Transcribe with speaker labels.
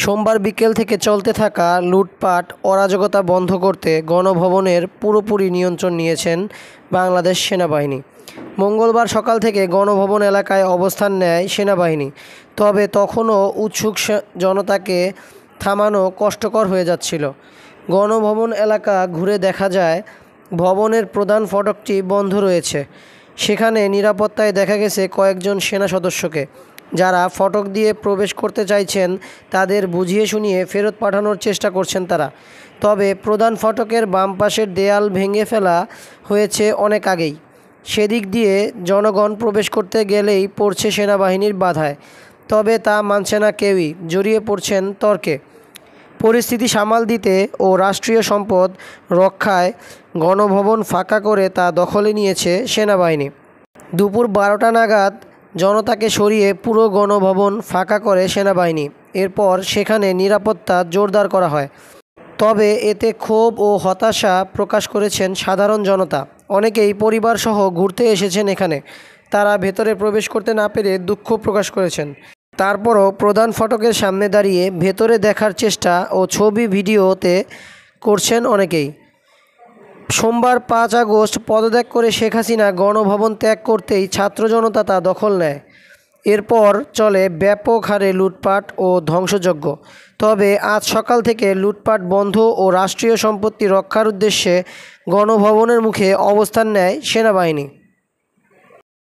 Speaker 1: সোমবার বিকেল থেকে চলতে থাকা লুটপাট অরাজকতা বন্ধ করতে গণভবনের পুরোপুরি নিয়ন্ত্রণ নিয়েছেন বাংলাদেশ সেনাবাহিনী। মঙ্গলবার সকাল থেকে গণভবন এলাকায় অবস্থান নেয় সেনাবাহিনী। তবে তখনও উৎসুক জনতাকে থামানো কষ্টকর হয়ে যাচ্ছিল। গণভবন এলাকা ঘুরে দেখা যায় ভবনের প্রধান ফটকটি বন্ধ রয়েছে। সেখানে নিরাপত্তায় দেখা গেছে কয়েকজন সেনা সদস্যকে, যারা ফটক দিয়ে প্রবেশ করতে চাইছেন তাদের বুঝিয়ে শুনিয়ে ফেরত পাঠানোর চেষ্টা করছেন তারা। তবে প্রধান ফটকের বাম পাশের দেয়াল ভেঙে ফেলা হয়েছে অনেক আগেই। সেদিক দিয়ে জনগণ প্রবেশ করতে গেলেই পড়ছে সেনাবাহিনীর বাধায়। তবে তা মানছে না কেউই, জড়িয়ে পড়ছেন তর্কে। পরিস্থিতি সামাল দিতে ও রাষ্ট্রীয় সম্পদ রক্ষায় গণভবন ফাঁকা করে তা দখলে নিয়েছে সেনাবাহিনী। দুপুর 12টা নাগাদ জনতাকে সরিয়ে পুরো গণভবন ফাঁকা করে সেনাবাহিনী। এরপর সেখানে নিরাপত্তা জোরদার করা হয়। তবে এতে ক্ষোভ ও হতাশা প্রকাশ করেছেন সাধারণ জনতা। অনেকেই পরিবারসহ ঘুরতে এসেছেন এখানে। তারা ভেতরে প্রবেশ করতে না পেরে দুঃখ প্রকাশ করেছেন। তারপরও প্রধান ফটকের সামনে দাঁড়িয়ে ভেতরে দেখার চেষ্টা ও ছবি ভিডিওতে করছেন অনেকেই। সোমবার 5 আগস্ট পদত্যাগ করে শেখ হাসিনা গণভবন ত্যাগ করতেই ছাত্র জনতা তা দখল নেয়। এরপর চলে ব্যাপক হারে লুটপাট ও ধ্বংসযজ্ঞ। তবে আজ সকাল থেকে লুটপাট বন্ধ ও রাষ্ট্রীয় সম্পত্তি রক্ষার উদ্দেশ্যে গণভবনের মুখে অবস্থান নেয় সেনাবাহিনী।